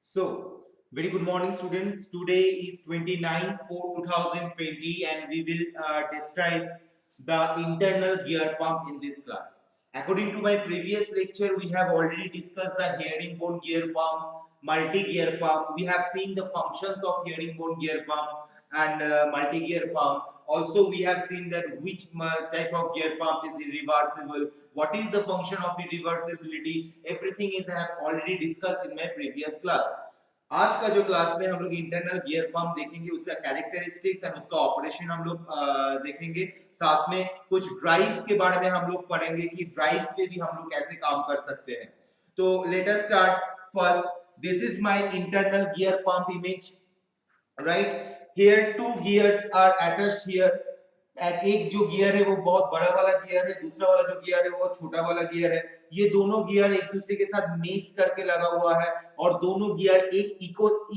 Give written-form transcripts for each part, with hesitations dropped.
So, very good morning, students. Today is 29/4/2020, and we will describe the internal gear pump in this class. According to my previous lecture, we have already discussed the herringbone gear pump, multi-gear pump. We have seen the functions of herringbone gear pump and multi-gear pump. Also, we have seen that which type of gear pump is irreversible. What is the function of irreversibility? Everything is I have already discussed in my previous class. आज का जो class में हम लोग internal gear pump देखेंगे, उसका characteristics and उसका operation हम लोग देखेंगे। साथ में कुछ ड्राइव्स के बारे में हम लोग पढ़ेंगे कि ड्राइव पे भी हम लोग कैसे काम कर सकते हैं। तो let us start first. This is my internal gear pump image, right? Here two gears are attached here. एक जो गियर है वो बहुत बड़ा वाला गियर है, दूसरा वाला जो गियर है वो छोटा वाला गियर है। ये दोनों गियर एक दूसरे के साथ मेश करके लगा हुआ है और दोनों गियर एक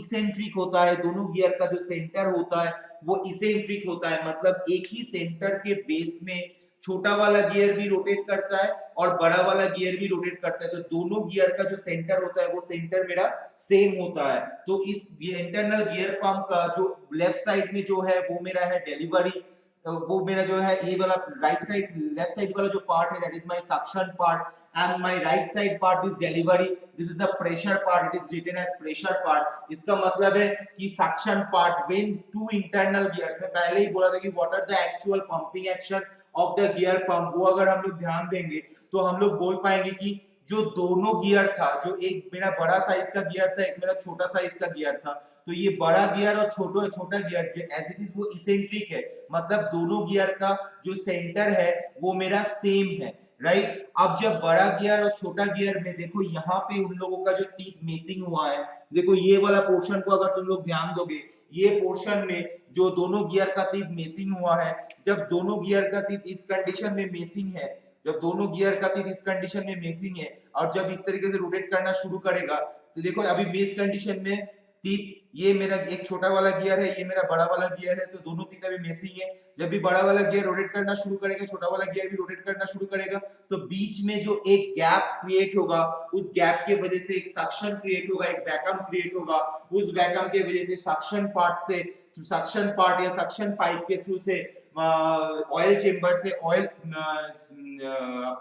इसेंट्रिक होता है। दोनों गियर का जो सेंटर होता है वो इसेंट्रिक होता है, मतलब एक ही सेंटर के बेस में छोटा वाला गियर भी रोटेट करता है और बड़ा वाला गियर भी रोटेट करता है। तो दोनों गियर का जो सेंटर होता है वो सेंटर मेरा सेम होता है। तो इस इंटरनल गियर पंप का जो लेफ्ट साइड में जो है वो मेरा है डिलीवरी, वो मेरा जो है ये वाला राइट साइड लेफ्ट साइड वाला जो पार्ट है that is my suction part and my right side part is delivery. This is the pressure part. It is written as pressure part. इसका मतलब है कि suction part when two internal gears, मैं पहले ही बोला था कि what are the actual pumping action of the gear pump, वो अगर हम लोग ध्यान देंगे तो हम लोग बोल पाएंगे कि जो दोनों गियर था, जो एक मेरा बड़ा साइज का गियर था, एक मेरा छोटा साइज का गियर था, तो ये बड़ा गियर और छोटा गियर जो एज इट इज वो इसेंट्रिक है, मतलब दोनों गियर का जो सेंटर है वो मेरा सेम है, राइट? अब जब बड़ा गियर और छोटा गियर में देखो यहाँ पे उन लोगों का जो टीथ मेसिंग हुआ है, देखो ये वाला पोर्शन को अगर तुम लोग ध्यान दोगे, ये पोर्शन में जो दोनों गियर का टीथ मेसिंग हुआ है, जब दोनों गियर का टीथ इस कंडीशन में मेसिंग है, जब दोनों गियर का टीथ इस कंडीशन में मेसिंग है और जब इस तरीके से रोटेट करना शुरू करेगा, तो देखो अभी मेस कंडीशन में टीथ, ये मेरा एक छोटा वाला गियर है, ये मेरा बड़ा वाला गियर है, तो दोनों टीथ अभी मेसिंग है। जब भी बड़ा वाला गियर रोटेट करना शुरू करेगा, छोटा वाला गियर भी रोटेट करना शुरू करेगा, तो बीच में जो एक गैप क्रिएट होगा, उस गैप की वजह से एक सक्शन क्रिएट होगा, एक वैक्यूम क्रिएट होगा। उस वैक्यूम की वजह से सक्शन पार्ट से, सक्शन पार्ट या सक्शन पाइप के थ्रू से ऑयल चेंबर से ऑयल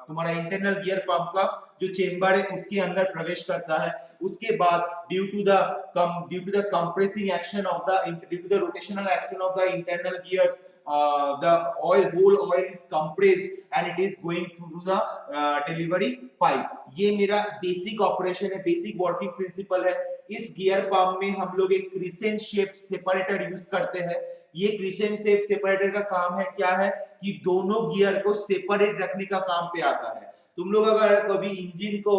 तुम्हारा इंटरनल गियर पंप का जो चेंबर है उसके अंदर प्रवेश करता है। उसके बाद due to the compressing action of the due to the rotational action of the internal gears, the whole oil is compressed and it is going through the delivery pipe. ये मेरा बेसिक ऑपरेशन है, basic working principle है। इस gear pump में हम लोग एक crescent shape separator use करते हैं। ये क्रिसेंट शेप सेपरेटर का काम है क्या है कि दोनों गियर को सेपरेट रखने का काम पे आता है। तुम लोग अगर कभी इंजन को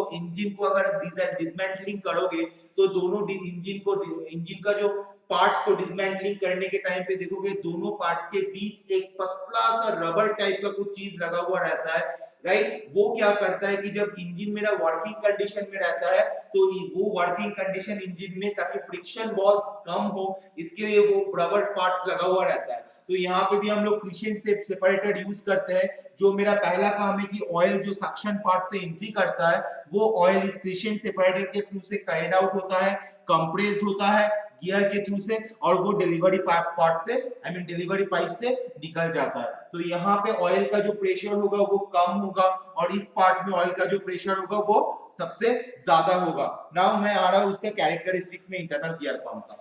अगर डिसमेंटलिंग करोगे तो दोनों इंजन का जो पार्ट्स को डिसमेंटलिंग करने के टाइम पे देखोगे दोनों पार्ट्स के बीच एक पतला सा रबर टाइप का कुछ चीज लगा हुआ रहता है, राइट? वो क्या करता है कि जब इंजन मेरा वर्किंग कंडीशन में रहता है तो वो वर्किंग कंडीशन इंजन में, ताकि फ्रिक्शन बहुत कम हो, इसके लिए वो रबर पार्ट्स लगा हुआ रहता है। तो यहाँ पे भी हम लोग क्रिसेंट सेपरेटर यूज करते हैं। जो मेरा पहला काम है कि ऑयल जो सक्शन पार्ट से एंट्री करता है वो ऑयल इस क्रिसेंट सेपरेटर के थ्रू से कैरिड आउट होता है, कंप्रेस्ड होता है गियर के थ्रू से, और वो डिलीवरी पार्ट से डिलीवरी पाइप से निकल जाता है। तो यहाँ पे ऑयल का जो प्रेशर होगा वो कम होगा और इस पार्ट में ऑयल का जो प्रेशर होगा वो सबसे ज्यादा होगा। नाउ मैं आ रहा हूँ उसके कैरेक्टरिस्टिक्स में इंटरनल गियर पंप का।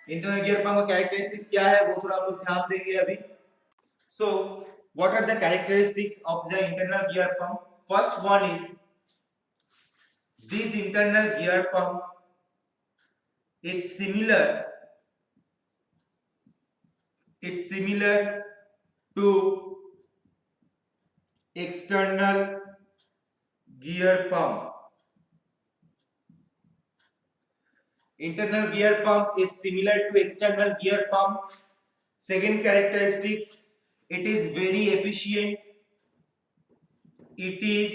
इंटरनल गियर पंप का कैरेक्टरिस्टिक्स क्या है वो थोड़ा हम लोग ध्यान देंगे अभी। So what are the characteristics of the internal gear pump? First one is this internal gear pump it's similar to external gear pump. Internal gear pump is similar to external gear pump. Second characteristics, it is very efficient. It is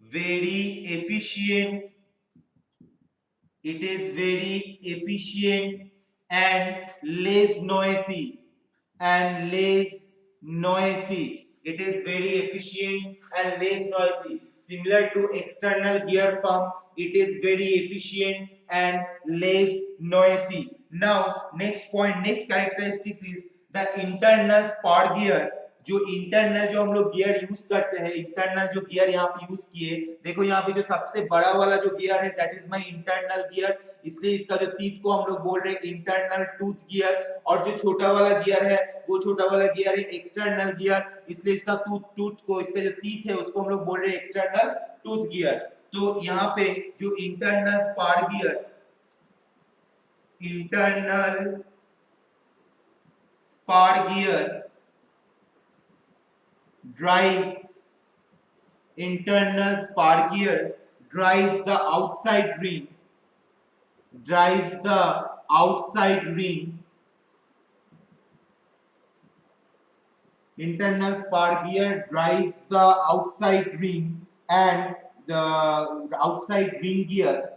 very efficient. It is very efficient and less noisy. It is very efficient and less noisy. Similar to external gear pump, it is very efficient and less noisy. Now next point, next characteristics is the internal spark gear. जो internal जो हम लोग gear use करते हैं, internal जो gear यहाँ पे use किए, देखो यहाँ पे जो सबसे बड़ा वाला जो गियर है that is my internal gear, इसलिए इसका जो टीथ को हम लोग बोल रहे हैं इंटरनल टूथ गियर, और जो छोटा वाला गियर है वो छोटा वाला गियर है एक्सटर्नल गियर, इसलिए इसका टूथ को, इसका जो टीथ है उसको हम लोग बोल रहे हैं एक्सटर्नल टूथ गियर। तो यहाँ पे जो internal spar gear, internal spar gear drives, internal spark gear drives the outside ring, drives the outside ring, internal spark gear drives the outside ring and the outside ring gear,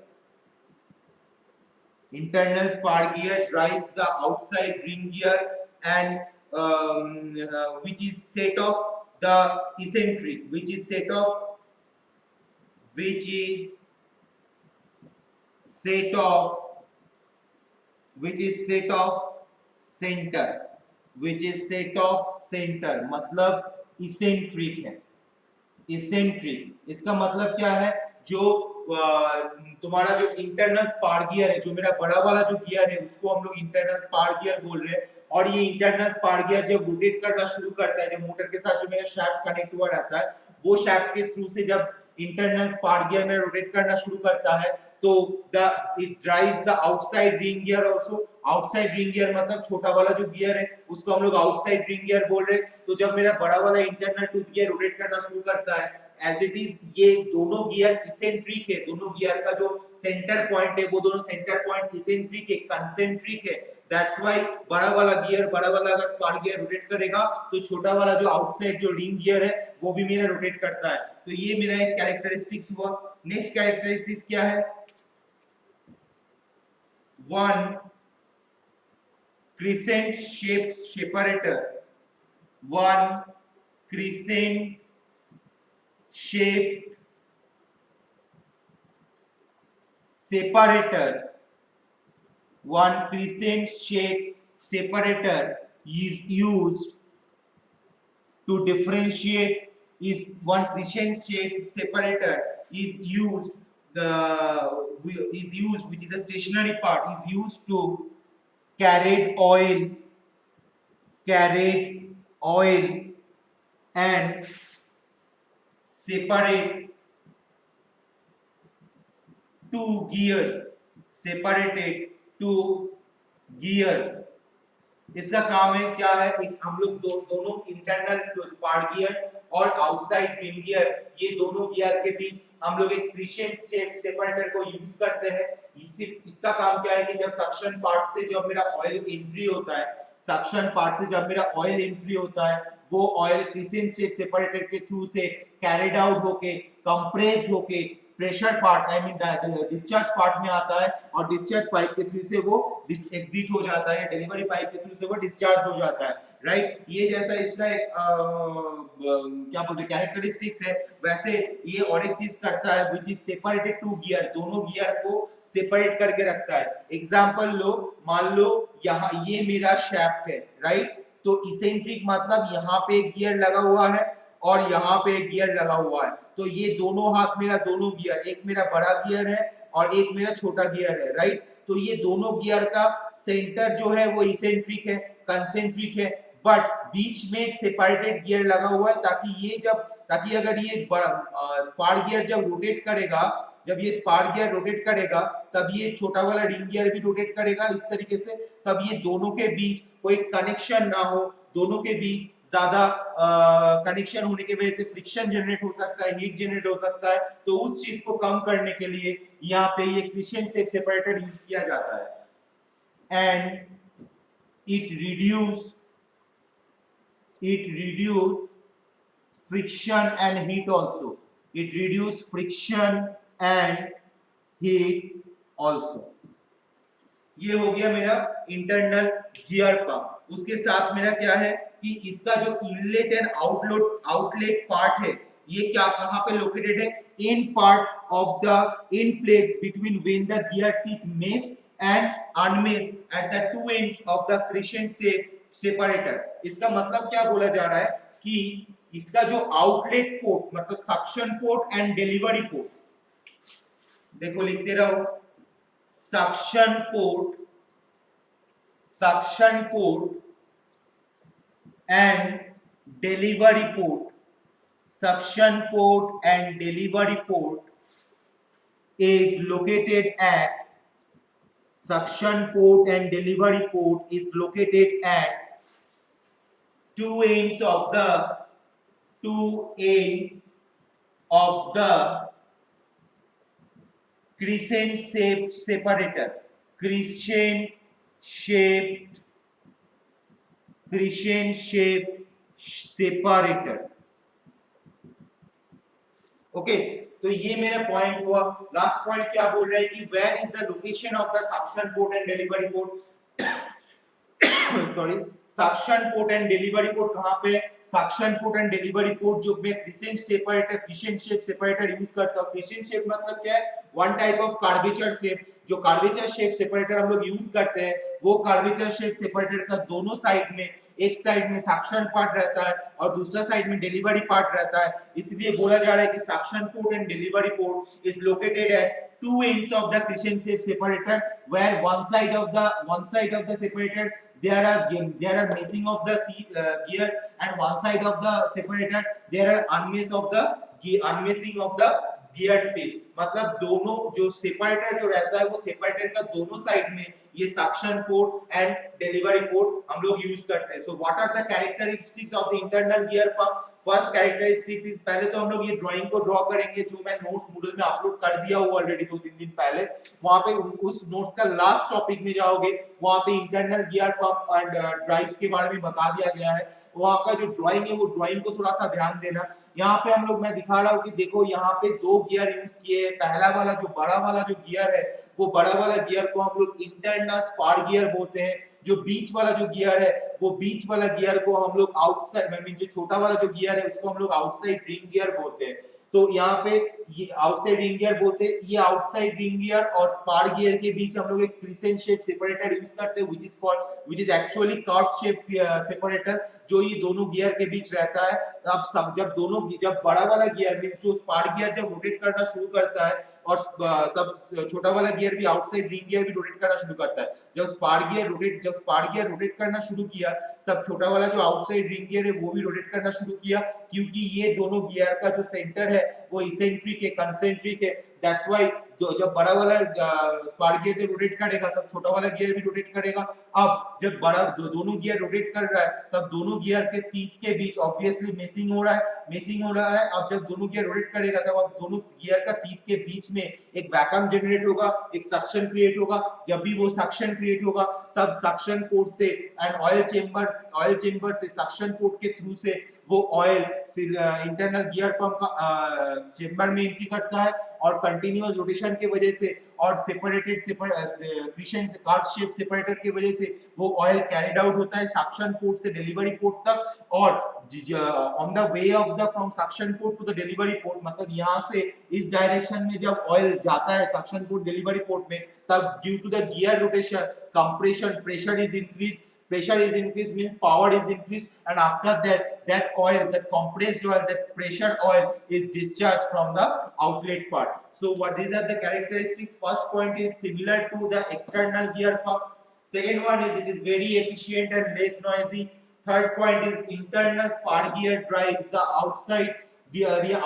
internal spark gear drives the outside ring gear and which is set of the eccentric, which is set of center, which is set of center, मतलब eccentric है। eccentric इसका मतलब क्या है, जो तुम्हारा जो internal spar gear है, जो मेरा बड़ा वाला जो गियर है उसको हम लोग इंटरनल स्पार गियर बोल रहे हैं, और ये इंटरनल स्पार गियर जब रोटेट करना शुरू करता है, जब मोटर के साथ जो मेरा शाफ्ट कनेक्ट हुआ रहता है, वो शाफ्ट के थ्रू से जब इंटरनल स्पार गियर में रोटेट करना शुरू करता है, तो it drives the outside ring gear also. Outside ring gear मतलब छोटा वाला जो गियर है उसको हम लोग आउटसाइड रिंग गियर बोल रहे हैं। तो जब मेरा बड़ा वाला इंटरनल टूथ गियर रोटेट करना शुरू करता है, एज इट इज ये दोनों गियर इसेंट्रिक है, दोनों गियर का जो सेंटर पॉइंट है वो दोनों सेंटर पॉइंट इसेंट्रिक है, कंसेंट्रिक है। दैट्स व्हाई बड़ा वाला अगर स्पार गियर रोटेट करेगा तो छोटा वाला जो आउटसाइड जो रिंग गियर है वो भी मेरा रोटेट करता है। तो ये मेरा एक कैरेक्टरिस्टिक्स हुआ। नेक्स्ट कैरेक्टरिस्टिक्स क्या है, one crescent shaped separator, one crescent shaped separator, one crescent shaped separator is used to differentiate, is one crescent shaped separator is used which is a stationary part, is used to carried oil and separate two gears, separated two gears। इसका काम है क्या है, हम लोग दोनों internal spar gear और outside ring gear, ये दोनों गियर के बीच हम लोग एक क्रिसेंट सेपरेटर को यूज करते हैं। इसका काम क्या है कि जब सक्शन पार्ट से जब मेरा ऑयल एंट्री होता है, सक्शन पार्ट से जब मेरा ऑयल एंट्री होता है, वो ऑयल क्रिसेंट सेपरेटर के थ्रू से कैरिड आउट होके, कंप्रेस्ड होके pressure part I mean discharge part में आता है, और डिस्चार्ज पाइप के थ्रू से वो एग्जिट हो जाता है, डिलीवरी पाइप के थ्रू से वो डिस्चार्ज हो जाता है, राइट। ये जैसा इसका एक क्या बोलते हैं कैरेक्टरिस्टिक्स है, वैसे ये और एक चीज करता है which is separated to gear, दोनों गियर को सेपरेट करके रखता है। एग्जांपल लो, मान लो यहाँ ये मेरा शाफ्ट है, राइट, तो इसेंट्रिक मतलब यहाँ पे एक गियर लगा हुआ है और यहाँ पे एक गियर लगा हुआ है, तो ये दोनों हाथ मेरा दोनों गियर, एक मेरा बड़ा गियर है और एक मेरा छोटा गियर है, राइट। तो ये दोनों गियर का सेंटर जो है वो इसेंट्रिक है, कंसेंट्रिक है, बट बीच में एक सेपरेटेड गियर लगा हुआ है ताकि अगर ये स्पार गियर जब रोटेट करेगा, जब ये स्पार गियर रोटेट करेगा तब ये छोटा वाला रिंग गियर भी रोटेट करेगा इस तरीके से, तब ये दोनों के बीच कोई कनेक्शन ना हो, दोनों के बीच ज्यादा कनेक्शन होने की वजह से फ्रिक्शन जनरेट हो सकता है, हीट जनरेट हो सकता है, तो उस चीज को कम करने के लिए यहाँ पे ये क्रिसेंट सेपरेटर यूज किया जाता है। And it reduce friction and heat also, it reduce friction and heat also। ये हो गया मेरा इंटरनल गियर पंप। उसके साथ मेरा क्या है कि इसका जो इनलेट एंड आउटलेट पार्ट है, ये क्या कहाँ पे लोकेटेड है, and part of the end plates between when the gear teeth mesh and unmesh at the two ends of the crescent shape separator. इसका मतलब क्या बोला जा रहा है कि इसका जो आउटलेट पोर्ट मतलब suction port and delivery port, देखो लिखते रहो, suction port and delivery port, suction port and delivery port is located at suction port and delivery port is located at two ends of the crescent shaped separator, crescent shaped separator. Okay, तो ये मेरा point हुआ. Last point क्या बोल रहा है कि where is the location of the suction port and delivery port. Sorry, suction port and delivery port कहां पे? Suction port and delivery port जो मैं क्रिसेंट शेप सेपरेटर यूज करता हूं. क्रिसेंट शेप मतलब क्या है? One type of curvature shape. जो कर्वेचर शेप सेपरेटर हम लोग यूज करते हैं वो कर्वेचर शेप सेपरेटर का दोनों साइड में, एक साइड में सक्शन पार्ट रहता है और दूसरा साइड में डिलीवरी पार्ट रहता है. इसलिए बोला जा रहा है कि suction port and delivery port is located eight two ends of the crescent shape separator, where one side of the separator there are meshing of the gears, and one side of the separator there are unmeshing of the gear teeth. मतलब दोनों जो separator जो रहता है वो separator का दोनों side में ये suction port and delivery port हम लोग यूज करते हैं. So what are the characteristics of the internal gear pump? First characteristic is, पहले तो हम लोग ये ड्राइंग को ड्रॉ करेंगे जो मैं नोट्स मूडल में अपलोड कर दिया हूं ऑलरेडी 2-3 दिन पहले. वहां पे उस नोट्स का लास्ट टॉपिक में जाओगे, वहां पे internal gear pump and drives के बारे में बता दिया गया है. वहां का जो ड्राइंग है वो ड्राइंग को थोड़ा सा ध्यान देना. यहाँ पे हम लोग, मैं दिखा रहा हूँ कि देखो यहाँ पे दो गियर यूज किए हैं. पहला वाला जो बड़ा वाला जो गियर है वो बड़ा वाला गियर को हम लोग इंटरनल स्पार गियर बोलते हैं. जो बीच वाला जो गियर है वो बीच वाला गियर को हम लोग आउटसाइड, आई मीन जो छोटा वाला जो गियर है उसको हम लोग आउटसाइड रिंग गियर बोलते हैं. तो यहाँ पे ये आउटसाइड रिंग गियर बोलते हैं. ये आउटसाइड रिंग गियर और स्पार गियर के बीच हम लोग एक क्रिसेंट शेप सेपरेटर यूज करते हैं which is actually curve shape separator, जो ये दोनों गियर के बीच रहता है. अब सब जब बड़ा वाला गियर मींस जो स्पार गियर जब रोटेट करना शुरू करता है और तब छोटा वाला गियर भी आउटसाइड रिंग गियर भी रोटेट करना शुरू करता है. जब स्पार गियर रोटेट करना शुरू किया तब छोटा वाला जो आउटसाइड रिंग गियर है वो भी रोटेट करना शुरू किया, क्योंकि ये दोनों गियर का जो सेंटर है वो इसेंट्रिक है, कंसेंट्रिक है. दैट्स व्हाई जब बड़ा वाला स्पार गियर जब रोटेट करेगा तब छोटा वाला गियर भी रोटेट करेगा. अब जब बड़ा दोनों गियर रोटेट कर रहा है तब दोनों गियर के टीथ के बीच ऑब्वियसली मेशिंग हो रहा है. अब जब दोनों गियर रोटेट करेगा तब अब दोनों गियर का टीथ के बीच में एक वैक्यूम जनरेट होगा, एक सक्शन क्रिएट होगा. जब भी वो सक्शन क्रिएट होगा तब सक्शन पोर्ट से एंड ऑयल चेंबर से सक्शन पोर्ट के थ्रू से वो ऑयल इंटरनल गियर पंप का चेंबर में एंट्री करता है और कंटिन्यूअस रोटेशन के वजह से और separated crescent curve shape separator की वजह से वो ऑयल कैरिड आउट होता है सक्शन पोर्ट से डिलीवरी पोर्ट तक. और on the way of the from suction port to the delivery port, मतलब यहाँ से इस डायरेक्शन में जब ऑयल जाता है सक्शन पोर्ट डिलीवरी पोर्ट में, तब due to the gear rotation compression pressure is increased means power is increased, and after that compressed oil, that pressure oil is discharged from the outlet part. So what these are the characteristics. First point is similar to the external gear pump. Second one is it is very efficient and less noisy. Third point is internal spar gear drives the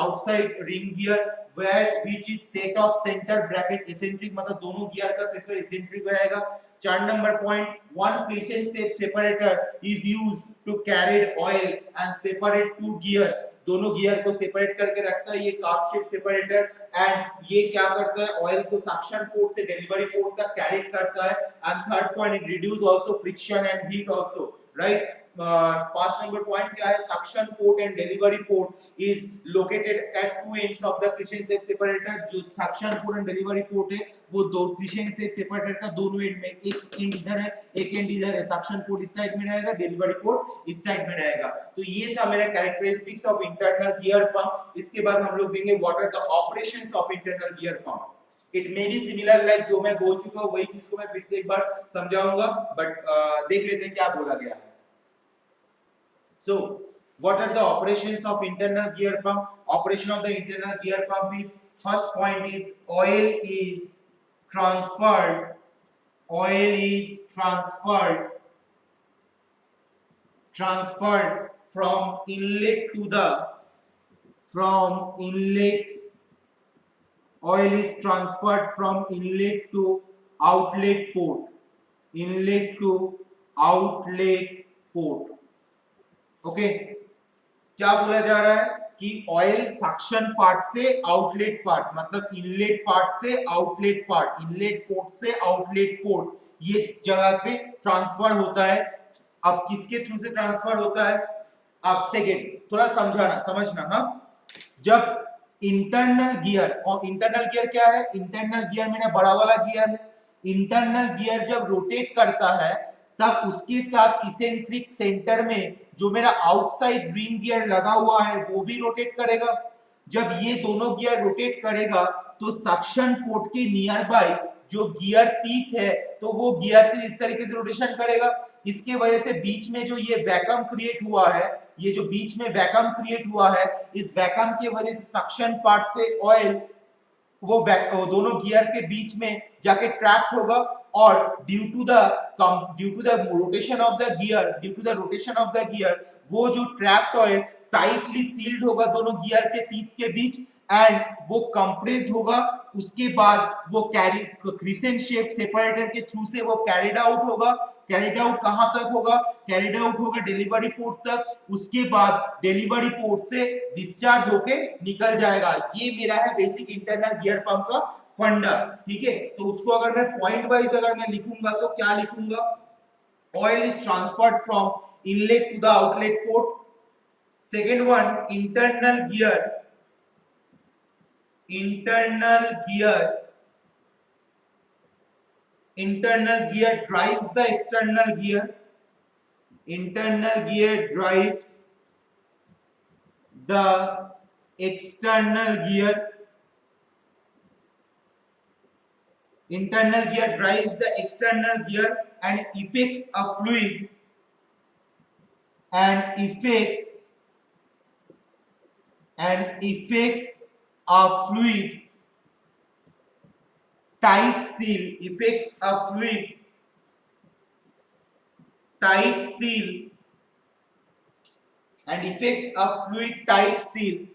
outside ring gear which is set of center bracket eccentric, मतलब दोनों gear का centre eccentric रहेगा. 4 number point, one crescent shape separator is used to carry oil and separate two gears. दोनों gear को separate करके रखता है ये कर्व शेप सेपरेटर. एंड ये क्या करता है? ऑयल को सक्शन पोर्ट से डिलीवरी पोर्ट तक कैरी करता है. And third point, it reduce also friction and heat also, right. 5 number point क्या है, suction port and delivery port is located at two ends of the crescent shape separator. जो suction port and delivery port है वो दो Krishan shape separator का दोनों and में, एक एंड इधर है एक एंड इधर है, सक्शन पोर्ट इस साइड में रहेगा, डिलीवरी पोर्ट इस साइड में रहेगा। तो ये था मेरा characteristics of internal gear pump. इसके बाद हम लोग देंगे what are the operations of internal gear pump. It may be similar like जो मैं बोल चुका हूं वही चीज को मैं फिर से एक बार समझाऊंगा, बट देख लेते हैं क्या बोला गया है। So, what are the operations of internal gear pump? Operation of the internal gear pump is, first point is oil is transferred. Oil is transferred from inlet to the oil is transferred from inlet to outlet port. Inlet to outlet port. Okay क्या बोला जा रहा है कि oil suction part से outlet part, मतलब inlet part से outlet part, inlet port से आउटलेट पोर्ट, ये जगह पे ट्रांसफर होता है। अब किसके थ्रू से ट्रांसफर होता है? अब सेकेंड थोड़ा समझना। हाँ, जब इंटरनल गियर, और इंटरनल गियर क्या है? इंटरनल गियर मेरा बड़ा वाला गियर है। इंटरनल गियर जब रोटेट करता है तब उसके साथ इसेंट्रिक सेंटर में जो मेरा आउटसाइड रिंग गियर लगा हुआ है वो भी रोटेट करेगा। जब ये दोनों गियर रोटेट करेगा तो सक्शन पोर्ट के नियर बाय जो गियर टीथ है तो वो गियर टीथ इस तरीके से रोटेशन करेगा। इसके वजह से बीच में जो ये वैक्यूम क्रिएट हुआ है, ये जो बीच में वैक्यूम क्रिएट हुआ है, इस वैक्यूम के वजह से सक्शन पार्ट से ऑयल वो दोनों गियर के बीच में जाके ट्रैप्ड होगा, और due to the rotation of the gear वो जो ट्रैप्ड ऑयल टाइटली सील्ड होगा दोनों गियर के टीथ के बीच, एंड वो कंप्रेस्ड होगा। उसके बाद वो क्रिसेंट शेप सेपरेटर के थ्रू से वो कैरिड आउट होगा। कैरिड आउट कहां तक होगा? कैरिड आउट होगा डिलीवरी पोर्ट तक। उसके बाद डिलीवरी पोर्ट से डिस्चार्ज होके निकल जाएगा। ये मेरा है बेसिक इंटरनल गियर पंप का फंडा। ठीक है, तो उसको अगर मैं पॉइंट वाइज अगर मैं लिखूंगा तो क्या लिखूंगा? Oil is transferred from inlet to the outlet port. Second one, internal gear drives the external gear. Internal gear drives the external gear. Internal gear drives the external gear and affects a fluid tight seal, affects a fluid tight seal and affects a fluid tight seal,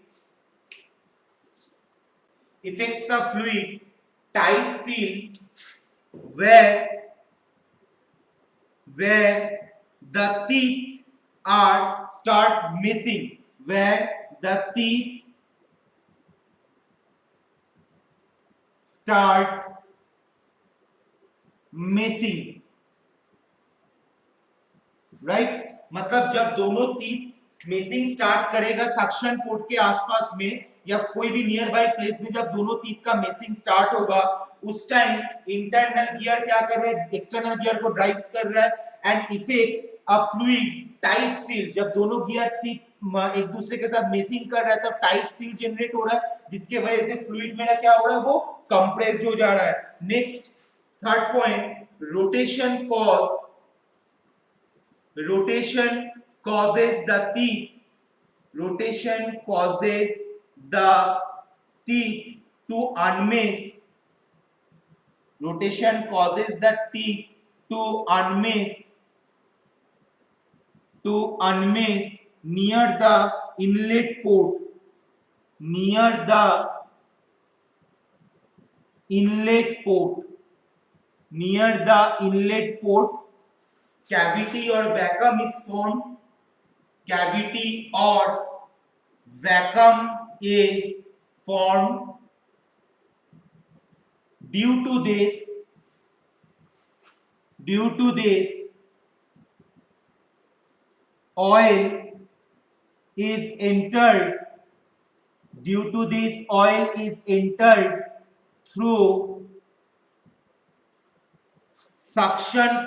affects a fluid tight seal where the teeth are start missing, where the teeth start missing, right मतलब जब दोनों teeth missing start करेगा suction port के आसपास में या कोई भी नियर बाय प्लेस में, जब दोनों टीथ का मिसिंग स्टार्ट होगा उस टाइम इंटरनल गियर क्या कर रहा है? एक्सटर्नल गियर को ड्राइव्स कर रहा है and effect a fluid tight seal. जब दोनों गियर टीथ एक दूसरे के साथ मिसिंग कर रहा है तब टाइट सील जनरेट हो रहा है, जिसके वजह से फ्लूइड मेरा क्या हो रहा है? वो कंप्रेस्ड हो जा रहा है। Next third point, rotation causes the teeth to unmiss. Rotation causes the teeth to unmiss near the inlet port. Cavity or vacuum is formed. Due to this oil is entered, due to this oil is entered through suction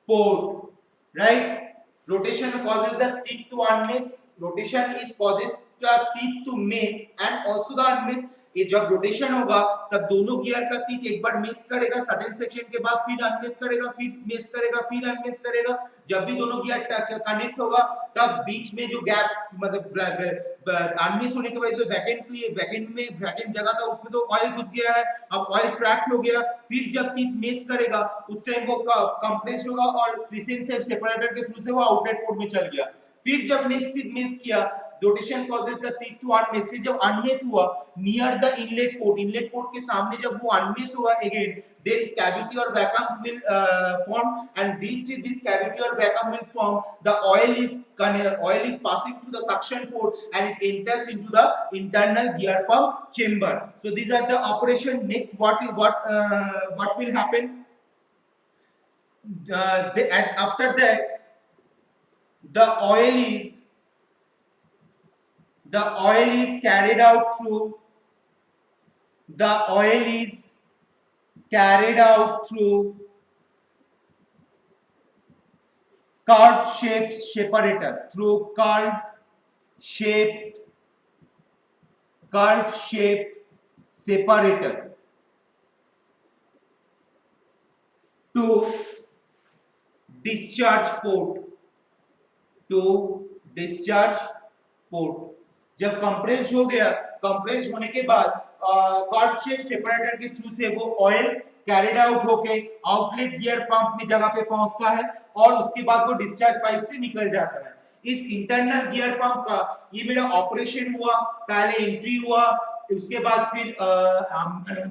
port, right? Rotation causes the teeth to unmiss, rotation is causes the teeth to miss and also the unmiss. ये जब rotation होगा तब दोनों gear का teeth एक बार miss करेगा, sudden section के बाद फिर अनमिस करेगा, फिर मिस करेगा, फिर अनमिस करेगा। जब भी दोनों गियर कनेक्ट होगा तब बीच में जो गैप मतलब अनमिस होने के वजह से वैकेंट जगह था उसमें तो ऑयल घुस गया है, अब ऑयल ट्रैप हो गया, फिर जब टीथ मिस करेगा उस टाइम वो कंप्रेस होगा और क्रिसेंट सेपरेटर के थ्रू से वो आउटलेट पोर्ट में चल गया। फिर जब नेक्स्ट टीथ मिस किया, rotation causes the teeth to unmesh, फिर जब अनमिस हुआ नियर द इनलेट पोर्ट के सामने जब वो अनमिस हुआ again, then cavity or vacuums will form, and this cavity or vacuum will form, the oil is passing through the suction port and it enters into the internal gear pump chamber. So these are the operation. Next what will happen, after that the oil is carried out through curved shaped separator, to discharge port। जब compress हो गया, compress होने के बाद curve shape separator के through से वो oil carried out होके आउटलेट गियर पंप में जगह पे पहुंचता है और उसके बाद वो डिस्चार्ज पाइप से निकल जाता है। इस इंटरनल गियर पंप का ये मेरा ऑपरेशन हुआ, पहले एंट्री हुआ, उसके बाद फिर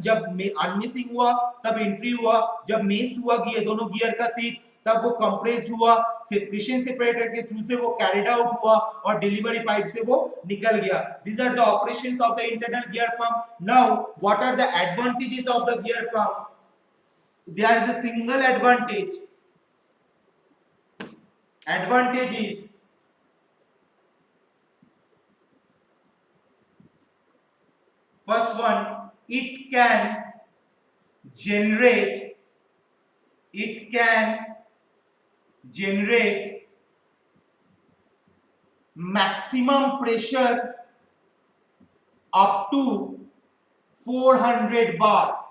जब अनमिसिंग हुआ तब एंट्री हुआ, जब मिस हुआ गियर दोनों गियर का टीथ तब वो कंप्रेस्ड हुआ, सेपरेशन सेपरेटर के थ्रू से वो कैरिड आउट हुआ और डिलीवरी पाइप से वो निकल गया। These are the operations of the internal gear pump. Now, what are the advantages of the gear pump? There is a single advantage. Advantage is first one, it can generate maximum pressure up to 400 bar.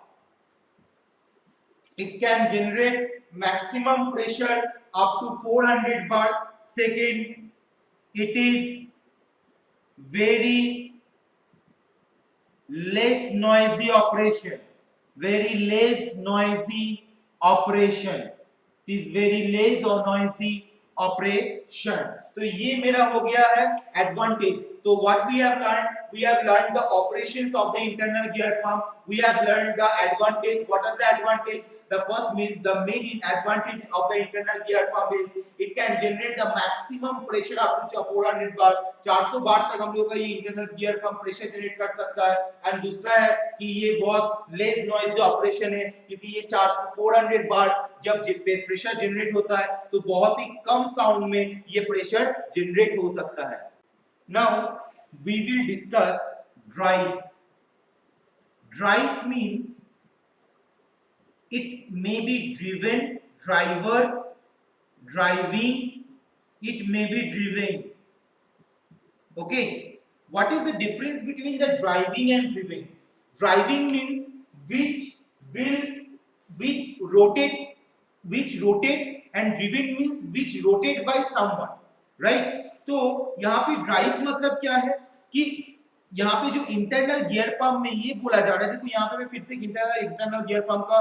It can generate maximum pressure up to 400 bar. Second, it is very less noisy operation. Is very less or noisy operation. तो ये मेरा हो गया है advantage. तो what we have learned the operations of the internal gear pump. We have learned the advantage. What are the advantage? The main advantage of the internal gear pump is it can generate the maximum pressure up to 400 bar. 400 बार तक हम लोग का ये internal gear pump pressure generate कर सकता है। And दूसरा है कि ये बहुत लेस नॉइजी ऑपरेशन है क्योंकि ये 400 बार जब प्रेशर जनरेट होता है तो बहुत ही कम साउंड में ये प्रेशर जनरेट हो सकता है। Now we will discuss drive. Drive means it may be driven, driver, driving, it may be driven. Okay, what is the difference between the driving and driving? Driving means which rotate and driven means which rotate by someone, right? तो यहाँ पे drive मतलब क्या है कि यहाँ पे जो इंटरनल गियर पंप में ये बोला जा रहा है, तो यहाँ पे मैं फिर से इंटरनल गियर पंप का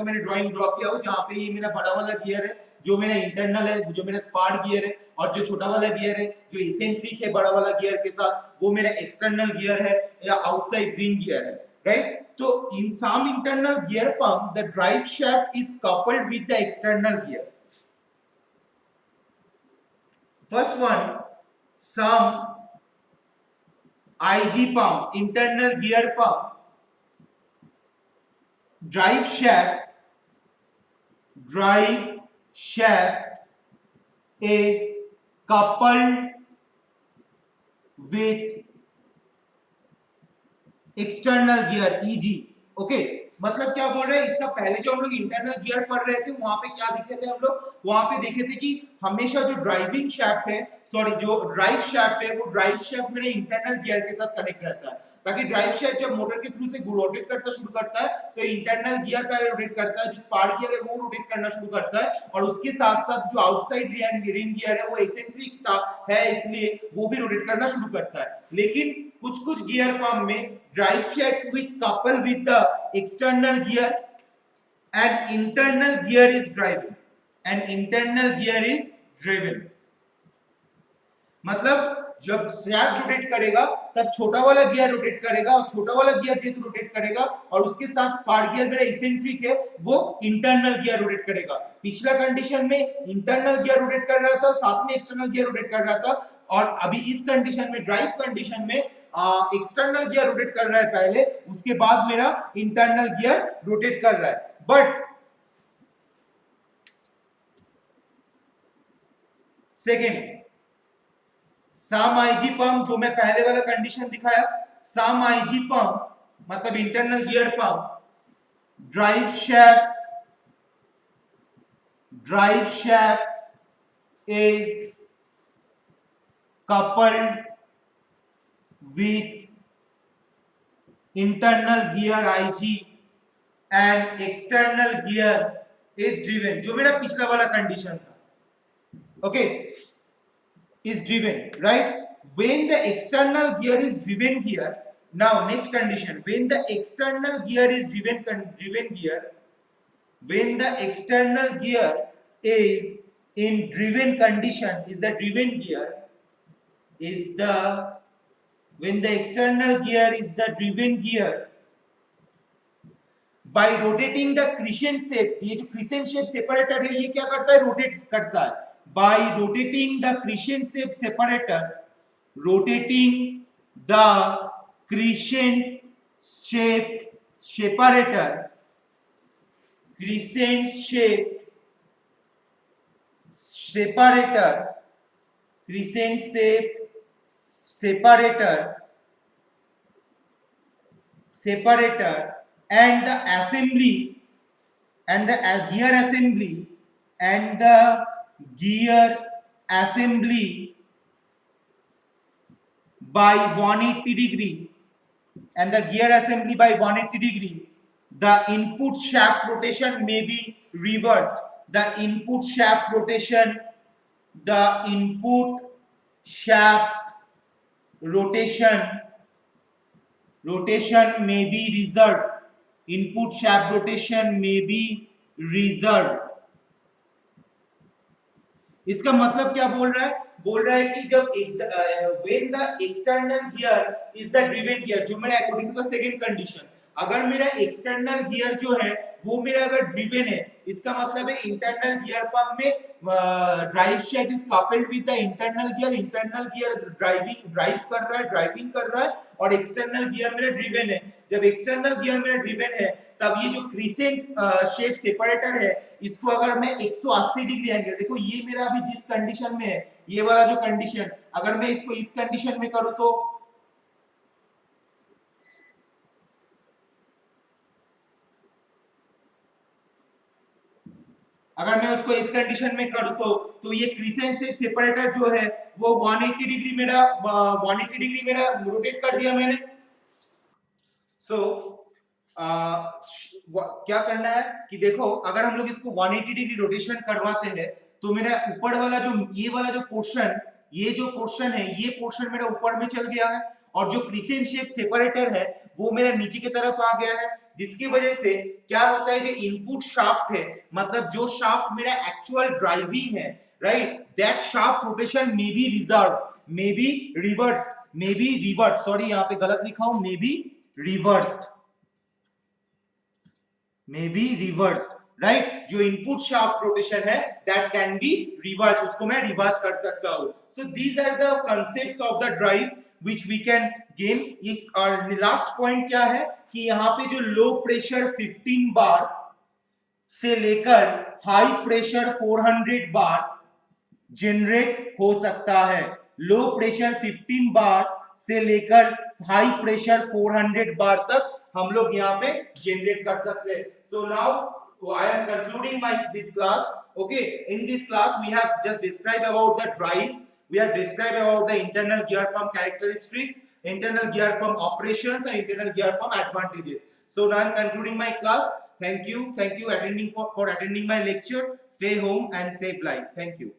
मैंने ड्राइंग ड्रॉ किया हूँ जहाँ पे ये मेरा बड़ा वाला गियर है जो मेरा इंटरनल है, जो मेरा स्पार्क गियर है, और जो छोटा वाला गियर है जो इसेंट्रिक है बड़ा वाला गियर के साथ वो मेरा एक्सटर्नल गियर है या आउटसाइड ग्रीन गियर है, राइट? तो in some internal gear pump the drive shaft is coupled with the external gear. First one, some IG pump, internal gear pump, drive shaft shaft is coupled with external gear easy. Okay, मतलब क्या बोल रहे हैं, इसका पहले जो हम लोग इंटरनल गियर पढ़ रहे थे वहां पे क्या दिखे थे हम लोग, वहां पे देखे थे कि हमेशा जो ड्राइविंग शाफ्ट है, सॉरी जो ड्राइव शाफ्ट है, वो ड्राइव शाफ्ट मेरे इंटरनल गियर के साथ कनेक्ट रहता है, ताकि ड्राइव शाफ्ट जब मोटर के थ्रू से रोटेट करना शुरू करता है तो इंटरनल गियर का रोटेट करता है, जो स्पार्क गियर है वो रोटेट करना शुरू करता है, और उसके साथ साथ जो आउटसाइड रिंग गियर है वो एक्सेंट्रिक था है, इसलिए वो भी रोटेट करना शुरू करता है। लेकिन कुछ कुछ गियर पंप में drive shaft with couple with the external gear and internal gear is driven and internal gear is driven। मतलब जब shaft रोटेट करेगा तब छोटा वाला गियर रोटेट करेगा, और छोटा वाला गियर जेहेतु रोटेट करेगा और उसके साथ स्पार्क गियर मेरा इसेंट्रिक है वो इंटरनल गियर रोटेट करेगा। पिछला कंडीशन में इंटरनल गियर रोटेट कर रहा था, साथ में एक्सटर्नल गियर रोटेट कर रहा था, और अभी इस कंडीशन में ड्राइव कंडीशन में एक्सटर्नल गियर रोटेट कर रहा है पहले, उसके बाद मेरा इंटरनल गियर रोटेट कर रहा है। But second some IG pump, जो मैं पहले वाला कंडीशन दिखाया, सम आईजी पंप मतलब internal gear pump, drive shaft is coupled with internal gear IG and external gear is driven, जो मेरा पिछला वाला कंडीशन था, okay, is driven, right? When the external gear is driven gear, now next condition, when the external gear is driven gear, when the external gear is in driven condition, is the driven gear, is the when the external gear is the driven gear, by rotating the crescent shape, ये जो crescent shape separator है ये क्या करता है, rotate करता है, by rotating the crescent shape separator, rotating the crescent shape separator, crescent shape separator, crescent shape separator and the assembly and the gear assembly and the gear assembly by 180 degree and the gear assembly by 180 degree, the input shaft rotation may be reversed, the input shaft rotation may be reserved, input shaft rotation may be reserved। इसका मतलब क्या बोल रहा है, बोल रहा है कि जब when the external gear is the driven gear, जो मेरा according to the second condition, अगर मेरा एक्सटर्नल गियर जो है वो मेरा अगर ड्रिवन है, इसका मतलब है इंटरनल गियर पंप में drive shaft is coupled with the internal gear drive कर रहा है और एक्सटर्नल गियर मेरा ड्रिवन है। जब एक्सटर्नल गियर मेरा ड्रिवन है तब ये जो क्रिसेंट शेप सेपरेटर है इसको अगर मैं 180 डिग्री एंगल, देखो ये मेरा अभी जिस कंडीशन में है, ये वाला जो कंडीशन, अगर मैं इसको इस कंडीशन में करूं तो अगर मैं उसको इस कंडीशन में करूं तो ये क्रिसेंट शेप सेपरेटर जो है वो 180 डिग्री मेरा रोटेट कर दिया मैंने। क्या करना है कि देखो अगर हम लोग इसको 180 डिग्री रोटेशन करवाते हैं तो मेरा ऊपर वाला जो ये वाला जो पोर्शन, ये जो पोर्शन है ये पोर्शन मेरा ऊपर में चल गया है और जो क्रिसेंट शेप सेपरेटर है वो मेरा नीचे की तरफ आ गया है, जिसकी वजह से क्या होता है जो इनपुट शाफ्ट है, मतलब जो शाफ्ट मेरा एक्चुअल ड्राइविंग है, right, that shaft rotation may be reserve, may be reverse, sorry यहाँ पे गलत लिखा हूं, मे बी रिवर्स्ड, राइट, जो इनपुट शाफ्ट रोटेशन है दैट कैन बी रिवर्स, उसको मैं रिवर्स कर सकता हूं। So these are the concepts of the drive which we can gain. इस और लास्ट पॉइंट क्या है कि यहाँ पे जो लो प्रेशर 15 बार से लेकर हाई प्रेशर 400 बार जनरेट हो सकता है। लो प्रेशर 15 बार से लेकर हाई प्रेशर 400 बार तक हम लोग यहाँ पे जनरेट कर सकते हैं। So now I am concluding my this class. Okay, in this class we have just describe about the drives, we have described about the internal gear pump characteristics, internal gear pump operations and internal gear pump advantages. So now I am concluding my class. Thank you attending for attending my lecture. Stay home and save life. Thank you.